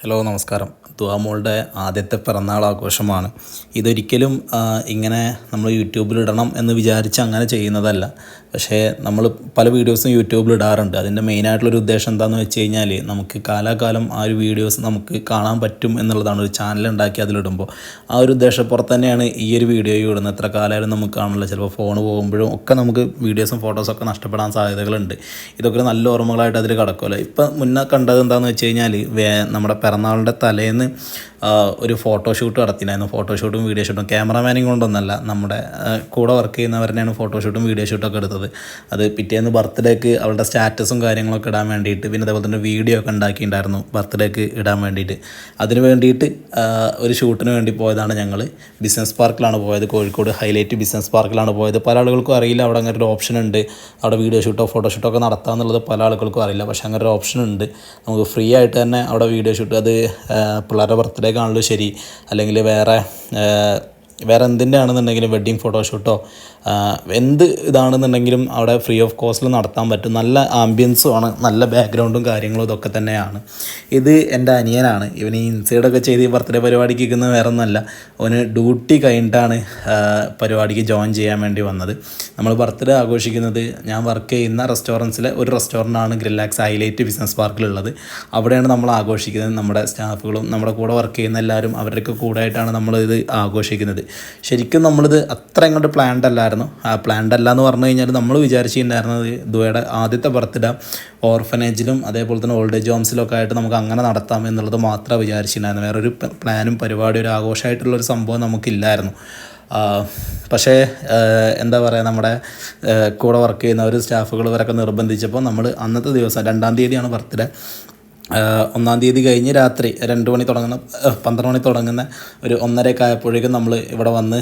Hello നമസ്കാരം. ദുആമോളുടെ ആദ്യത്തെ പിറന്നാൾ ആഘോഷമാണ്. ഇതൊരിക്കലും ഇങ്ങനെ നമ്മൾ യൂട്യൂബിലിടണം എന്ന് വിചാരിച്ച് അങ്ങനെ ചെയ്യുന്നതല്ല. പക്ഷേ നമ്മൾ പല വീഡിയോസും യൂട്യൂബിലിടാറുണ്ട്. അതിൻ്റെ മെയിനായിട്ടുള്ളൊരു ഉദ്ദേശം എന്താണെന്ന് വെച്ച് കഴിഞ്ഞാൽ നമുക്ക് കാലാകാലം ആ ഒരു വീഡിയോസ് നമുക്ക് കാണാൻ പറ്റും എന്നുള്ളതാണ്. ഒരു ചാനലുണ്ടാക്കി അതിലിടുമ്പോൾ ആ ഒരു ഉദ്ദേശപ്പുറത്ത് തന്നെയാണ് ഈ ഒരു വീഡിയോ ഇടുന്നത്. എത്ര കാലമായാലും നമുക്ക് കാണില്ല. ചിലപ്പോൾ ഫോൺ പോകുമ്പോഴും ഒക്കെ നമുക്ക് വീഡിയോസും ഫോട്ടോസൊക്കെ നഷ്ടപ്പെടാൻ സാധ്യതകളുണ്ട്. ഇതൊക്കെ നല്ല ഓർമ്മകളായിട്ട് അതിൽ കിടക്കുമല്ലോ. ഇപ്പം മുന്നേ കണ്ടത് എന്താണെന്ന് വെച്ച് കഴിഞ്ഞാൽ നമ്മുടെ പിറന്നാളിൻ്റെ തലേന്ന് ഒരു ഫോട്ടോഷൂട്ട് നടത്തിയിട്ടുണ്ടായിരുന്നു. ഫോട്ടോഷൂട്ടും വീഡിയോ ഷൂട്ടും ക്യാമറമാനും കൊണ്ടൊന്നല്ല, നമ്മുടെ കൂടെ വർക്ക് ചെയ്യുന്നവരെന്നെയാണ് ഫോട്ടോഷൂട്ടും വീഡിയോ ഷൂട്ടൊക്കെ എടുത്തത്. അത് പിറ്റേന്ന് ബർത്ത്ഡേക്ക് അവളുടെ സ്റ്റാറ്റസും കാര്യങ്ങളൊക്കെ ഇടാൻ വേണ്ടിയിട്ട്, പിന്നെ അതേപോലെ തന്നെ വീഡിയോ ഒക്കെ ഉണ്ടാക്കിയിട്ടുണ്ടായിരുന്നു ബർത്ത്ഡേക്ക് ഇടാൻ വേണ്ടിയിട്ട്. അതിന് വേണ്ടിയിട്ട് ഒരു ഷൂട്ടിന് വേണ്ടി പോയതാണ് ഞങ്ങൾ. ബിസിനസ് പാർക്കിലാണ് പോയത്, കോഴിക്കോട് ഹൈലൈറ്റ് ബിസിനസ് പാർക്കിലാണ് പോയത്. പല ആളുകൾക്കും അറിയില്ല അവിടെ അങ്ങനെ ഒരു ഓപ്ഷൻ ഉണ്ട്, അവിടെ വീഡിയോ ഷൂട്ടോ ഫോട്ടോഷൂട്ടോ ഒക്കെ നടത്താമെന്നുള്ളത് പല ആളുകൾക്കും അറിയില്ല. പക്ഷേ അങ്ങനെ ഒരു ഓപ്ഷൻ ഉണ്ട്, നമുക്ക് ഫ്രീ ആയിട്ട് തന്നെ അവിടെ വീഡിയോ ഷൂട്ട്. അത് പിള്ളേരുടെ ബർത്ത്ഡേക്കാണല്ലോ ശരി, അല്ലെങ്കിൽ വേറെ എന്തിൻ്റെ ആണെന്നുണ്ടെങ്കിലും വെഡ്ഡിങ് ഫോട്ടോഷൂട്ടോ എന്ത് ഇതാണെന്നുണ്ടെങ്കിലും അവിടെ ഫ്രീ ഓഫ് കോസ്റ്റിൽ നടത്താൻ പറ്റും. നല്ല ആംബിയൻസുമാണ്, നല്ല ബാക്ക്ഗ്രൗണ്ടും കാര്യങ്ങളും ഇതൊക്കെ തന്നെയാണ്. ഇത് എൻ്റെ അനിയനാണ്. ഇവന് ഇൻസൈഡൊക്കെ ചെയ്ത് ഈ ബർത്ത്ഡേ പരിപാടിക്ക് ഇരിക്കുന്നത് വേറെ ഒന്നല്ല, അവന് ഡ്യൂട്ടി കഴിഞ്ഞിട്ടാണ് പരിപാടിക്ക് ജോയിൻ ചെയ്യാൻ വേണ്ടി വന്നത്. നമ്മൾ ബർത്ത്ഡേ ആഘോഷിക്കുന്നത് ഞാൻ വർക്ക് ചെയ്യുന്ന റെസ്റ്റോറൻറ്റ്സിലെ ഒരു റെസ്റ്റോറൻ്റാണ് ഗ്രില്ലാക്സ് ഹൈലൈറ്റ് ബിസിനസ് പാർക്കിലുള്ളത്. അവിടെയാണ് നമ്മൾ ആഘോഷിക്കുന്നത്. നമ്മുടെ സ്റ്റാഫുകളും നമ്മുടെ കൂടെ വർക്ക് ചെയ്യുന്ന എല്ലാവരും അവരുടെയൊക്കെ കൂടെ ആയിട്ടാണ് നമ്മളിത് ആഘോഷിക്കുന്നത്. ശരിക്കും നമ്മളിത് അത്ര അങ്ങോട്ട് പ്ലാൻഡ് അല്ലായിരുന്നു. പ്ലാൻഡ് അല്ല എന്ന് പറഞ്ഞു കഴിഞ്ഞാൽ നമ്മൾ വിചാരിച്ചിട്ടുണ്ടായിരുന്നത് ദുബൈയുടെ ആദ്യത്തെ ബർത്ത്ഡേ ഓർഫനേജിലും അതേപോലെ തന്നെ ഓൾഡ് ഏജ് ഹോംസിലൊക്കെ ആയിട്ട് നമുക്ക് അങ്ങനെ നടത്താം എന്നുള്ളത് മാത്രമേ വിചാരിച്ചിട്ടുണ്ടായിരുന്നു. വേറൊരു പ്ലാനും പരിപാടി ഒരു ആഘോഷമായിട്ടുള്ളൊരു സംഭവം നമുക്കില്ലായിരുന്നു. പക്ഷേ എന്താ പറയുക, നമ്മുടെ കൂടെ വർക്ക് ചെയ്യുന്ന ഒരു സ്റ്റാഫുകൾ ഇവരൊക്കെ നിർബന്ധിച്ചപ്പോൾ നമ്മൾ അന്നത്തെ ദിവസം 2-ാം തീയതിയാണ് ബർത്ത്ഡേ. 1-ാം തീയതി കഴിഞ്ഞ് രാത്രി 2 മണി തുടങ്ങുന്ന 12 മണി തുടങ്ങുന്ന ഒരു 1:30 ആയപ്പോഴേക്കും നമ്മൾ ഇവിടെ വന്ന്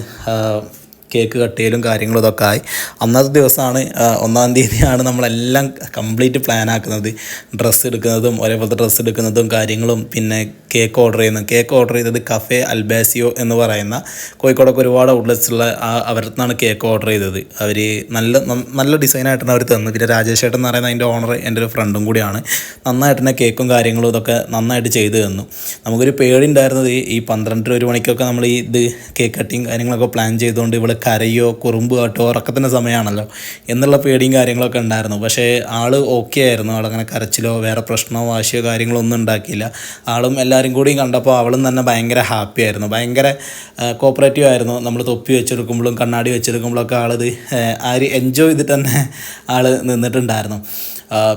കേക്ക് കട്ട് ചെയ്യലും കാര്യങ്ങളും ഇതൊക്കെ ആയി. അന്നത്തെ ദിവസമാണ് 1-ാം തീയതിയാണ് നമ്മളെല്ലാം കംപ്ലീറ്റ് പ്ലാൻ ആക്കുന്നത്. ഡ്രസ്സ് എടുക്കുന്നതും ഒരേപോലത്തെ ഡ്രസ്സ് എടുക്കുന്നതും കാര്യങ്ങളും, പിന്നെ കേക്ക് ഓർഡർ ചെയ്തത് കഫേ അൽബാസിയോ എന്ന് പറയുന്ന കോഴിക്കോടൊക്കെ ഒരുപാട് ഔട്ട്ലെറ്റ്സുള്ള അവരുടെ നിന്നാണ് കേക്ക് ഓർഡർ ചെയ്തത്. അവർ നല്ല ഡിസൈനായിട്ടാണ് അവർ തന്നത്. പിന്നെ രാജേഷ് ഏട്ടൻ എന്ന് പറയുന്ന അതിൻ്റെ ഓണർ എൻ്റെ ഒരു ഫ്രണ്ടും കൂടിയാണ്. നന്നായിട്ട് തന്നെ കേക്കും കാര്യങ്ങളും ഇതൊക്കെ നന്നായിട്ട് ചെയ്തു തന്നു. നമുക്കൊരു പേടി ഉണ്ടായിരുന്നത് ഈ 12-1 മണിക്കൊക്കെ നമ്മൾ ഈ കേക്ക് കട്ടിങ് കാര്യങ്ങളൊക്കെ പ്ലാൻ ചെയ്തുകൊണ്ട് ഇവിടെ കരയോ കുറുമ്പ് കാട്ടോ ഉറക്കത്തിൻ്റെ സമയമാണല്ലോ എന്നുള്ള പേടിയും കാര്യങ്ങളൊക്കെ ഉണ്ടായിരുന്നു. പക്ഷേ ആൾ ഓക്കെ ആയിരുന്നു. ആളങ്ങനെ കരച്ചിലോ വേറെ പ്രശ്നമോ വാശിയോ കാര്യങ്ങളോ ഒന്നും ഉണ്ടാക്കിയില്ല. ആളും എല്ലാവരും കൂടിയും കണ്ടപ്പോൾ അവളും തന്നെ ഭയങ്കര ഹാപ്പി ആയിരുന്നു, ഭയങ്കര കോപ്പറേറ്റീവ് ആയിരുന്നു. നമ്മൾ തൊപ്പി വെച്ചെടുക്കുമ്പോഴും കണ്ണാടി വെച്ചെടുക്കുമ്പോഴൊക്കെ ആളിത് എൻജോയ് ചെയ്തിട്ട് തന്നെ ആൾ നിന്നിട്ടുണ്ടായിരുന്നു.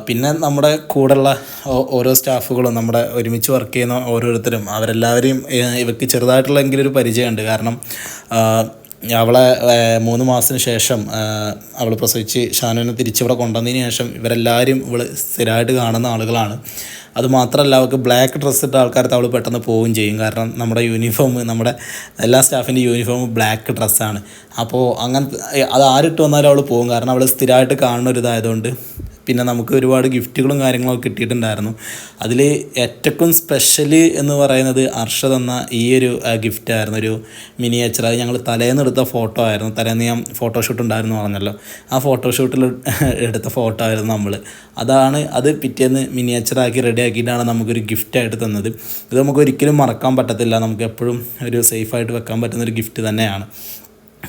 പിന്നെ നമ്മുടെ കൂടെയുള്ള ഓരോ സ്റ്റാഫുകളും നമ്മുടെ ഒരുമിച്ച് വർക്ക് ചെയ്യുന്ന ഓരോരുത്തരും അവരെല്ലാവരെയും ഇവർക്ക് ചെറുതായിട്ടുള്ള എങ്കിലും ഒരു പരിചയമുണ്ട്. കാരണം അവളെ 3 മാസത്തിന് ശേഷം അവൾ പ്രസവിച്ച് ഷാനുവിനെ തിരിച്ചിവിടെ കൊണ്ടുവന്നതിന് ശേഷം ഇവരെല്ലാവരും ഇവൾ സ്ഥിരമായിട്ട് കാണുന്ന ആളുകളാണ്. അതുമാത്രമല്ല, അവൾക്ക് ബ്ലാക്ക് ഡ്രസ്സ് ഇട്ട ആൾക്കാർക്ക് അവൾ പെട്ടെന്ന് പോവുകയും ചെയ്യും. കാരണം നമ്മുടെ യൂണിഫോം, നമ്മുടെ എല്ലാ സ്റ്റാഫിൻ്റെ യൂണിഫോം ബ്ലാക്ക് ഡ്രസ്സാണ്. അപ്പോൾ അങ്ങനത്തെ അത് ആരിട്ട് വന്നാലും അവൾ പോകും. കാരണം അവൾ സ്ഥിരമായിട്ട് കാണുന്ന ഒരു ഇതായതുകൊണ്ട്. പിന്നെ നമുക്ക് ഒരുപാട് ഗിഫ്റ്റുകളും കാര്യങ്ങളൊക്കെ കിട്ടിയിട്ടുണ്ടായിരുന്നു. അതിൽ ഏറ്റവും സ്പെഷ്യൽ എന്ന് പറയുന്നത് അർഷദ് എന്ന ഈ ഒരു ഗിഫ്റ്റായിരുന്നു. ഒരു മിനിയേച്ചർ. അത് ഞങ്ങൾ തലേന്ന് എടുത്ത ഫോട്ടോ ആയിരുന്നു. തലേന്ന് ഞാൻ ഫോട്ടോഷൂട്ട് ഉണ്ടായിരുന്നു പറഞ്ഞല്ലോ, ആ ഫോട്ടോഷൂട്ടിൽ എടുത്ത ഫോട്ടോ ആയിരുന്നു നമ്മൾ. അത് പിറ്റേന്ന് മിനിയേച്ചറാക്കി റെഡിയാക്കിയിട്ടാണ് നമുക്കൊരു ഗിഫ്റ്റായിട്ട് തന്നത്. ഇത് നമുക്ക് ഒരിക്കലും മറക്കാൻ പറ്റത്തില്ല. നമുക്ക് എപ്പോഴും ഒരു സേഫായിട്ട് വെക്കാൻ പറ്റുന്നൊരു ഗിഫ്റ്റ് തന്നെയാണ്.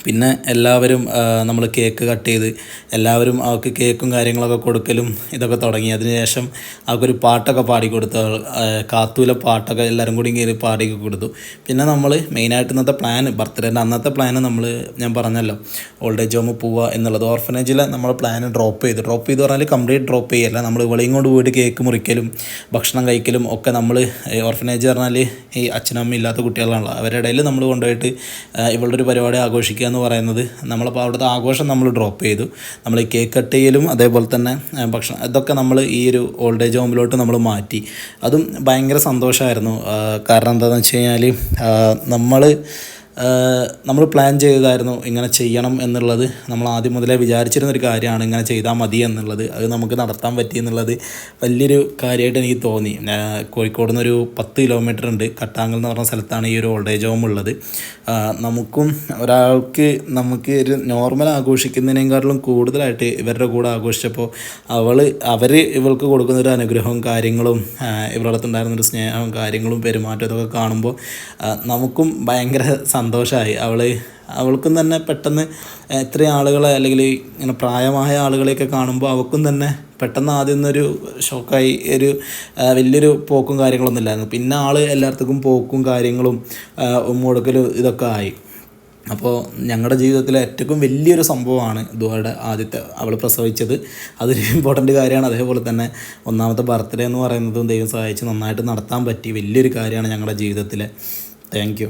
പിന്നെ എല്ലാവരും നമ്മൾ കേക്ക് കട്ട് ചെയ്ത് എല്ലാവരും അവർക്ക് കേക്കും കാര്യങ്ങളൊക്കെ കൊടുക്കലും ഇതൊക്കെ തുടങ്ങി. അതിനുശേഷം അവർക്കൊരു പാട്ടൊക്കെ പാടിക്കൊടുത്തു. കാത്തൂലെ പാട്ടൊക്കെ എല്ലാവരും കൂടി കയറി പാടിയൊക്കെ കൊടുത്തു. പിന്നെ നമ്മൾ മെയിനായിട്ട് ഇന്നത്തെ ബർത്ത്ഡേൻ്റെ അന്നത്തെ ഞാൻ പറഞ്ഞല്ലോ ഓൾഡ് ഏജ് ഹോമിൽ പോവുക എന്നുള്ളത്. ഓർഫനേജിൽ നമ്മൾ ഡ്രോപ്പ് ചെയ്ത് പറഞ്ഞാൽ കംപ്ലീറ്റ് ഡ്രോപ്പ് ചെയ്യല്ല, നമ്മൾ ഇവളെയും കൊണ്ട് പോയിട്ട് കേക്ക് മുറിക്കലും ഭക്ഷണം കഴിക്കലും ഒക്കെ. നമ്മൾ ഓർഫനേജ് പറഞ്ഞാൽ ഈ അച്ഛനമ്മ ഇല്ലാത്ത കുട്ടികളാണല്ലോ, അവരുടെ ഇടയിൽ നമ്മൾ കൊണ്ടുപോയിട്ട് ഇവളുടെ ഒരു പരിപാടി ആഘോഷിക്കുക എന്ന് പറയുന്നത്. നമ്മളപ്പോൾ അവിടുത്തെ ആഘോഷം നമ്മൾ ഡ്രോപ്പ് ചെയ്തു. നമ്മൾ ഈ കേക്ക് കട്ട് ചെയ്യലും അതേപോലെ തന്നെ ഭക്ഷണം ഇതൊക്കെ നമ്മൾ ഈ ഒരു ഓൾഡ് ഏജ് ഹോമിലോട്ട് നമ്മൾ മാറ്റി. അതും ഭയങ്കര സന്തോഷമായിരുന്നു. കാരണം എന്താണെന്ന് വെച്ച് കഴിഞ്ഞാൽ നമ്മൾ നമ്മൾ പ്ലാൻ ചെയ്തതായിരുന്നു ഇങ്ങനെ ചെയ്യണം എന്നുള്ളത്. നമ്മൾ ആദ്യം മുതലേ വിചാരിച്ചിരുന്നൊരു കാര്യമാണ് ഇങ്ങനെ ചെയ്താൽ മതി എന്നുള്ളത്. അത് നമുക്ക് നടത്താൻ പറ്റി എന്നുള്ളത് വലിയൊരു കാര്യമായിട്ട് എനിക്ക് തോന്നി. കോഴിക്കോട് നിന്നൊരു 10 കിലോമീറ്റർ ഉണ്ട്, കട്ടാങ്ങൽ എന്ന് പറഞ്ഞ സ്ഥലത്താണ് ഈ ഒരു ഓൾഡ് ഏജ് ഹോം ഉള്ളത്. നമുക്കും നമുക്ക് ഒരു നോർമൽ ആഘോഷിക്കുന്നതിനേക്കാളും കൂടുതലായിട്ട് ഇവരുടെ കൂടെ ആഘോഷിച്ചപ്പോൾ അവർ ഇവൾക്ക് കൊടുക്കുന്നൊരു അനുഗ്രഹവും കാര്യങ്ങളും ഇവരുടെ അടുത്തുണ്ടായിരുന്നൊരു സ്നേഹവും കാര്യങ്ങളും പെരുമാറ്റം ഇതൊക്കെ കാണുമ്പോൾ നമുക്കും ഭയങ്കര സന്തോഷമായി. അവൾക്കും തന്നെ പെട്ടെന്ന് ഇത്രയും ആളുകളെ അല്ലെങ്കിൽ ഇങ്ങനെ പ്രായമായ ആളുകളെയൊക്കെ കാണുമ്പോൾ അവൾക്കും തന്നെ പെട്ടെന്ന് ആദ്യം ഒന്നൊരു ഷോക്കായി. വലിയൊരു പോക്കും കാര്യങ്ങളൊന്നും ഇല്ലായിരുന്നു. പിന്നെ എല്ലായിടത്തേക്കും പോക്കും കാര്യങ്ങളും കൊടുക്കലും ഇതൊക്കെ ആയി. അപ്പോൾ ഞങ്ങളുടെ ജീവിതത്തിലെ ഏറ്റവും വലിയൊരു സംഭവമാണ് ദുആയുടെ ആദ്യത്തെ അവൾ പ്രസവിച്ചത്. അതൊരു ഇമ്പോർട്ടൻ്റ് കാര്യമാണ്. അതേപോലെ തന്നെ ഒന്നാമത്തെ ബർത്ത്ഡേ എന്ന് പറയുന്നതും ദൈവം സഹായിച്ച് നന്നായിട്ട് നടത്താൻ പറ്റി വലിയൊരു കാര്യമാണ് ഞങ്ങളുടെ ജീവിതത്തിലെ. Thank you.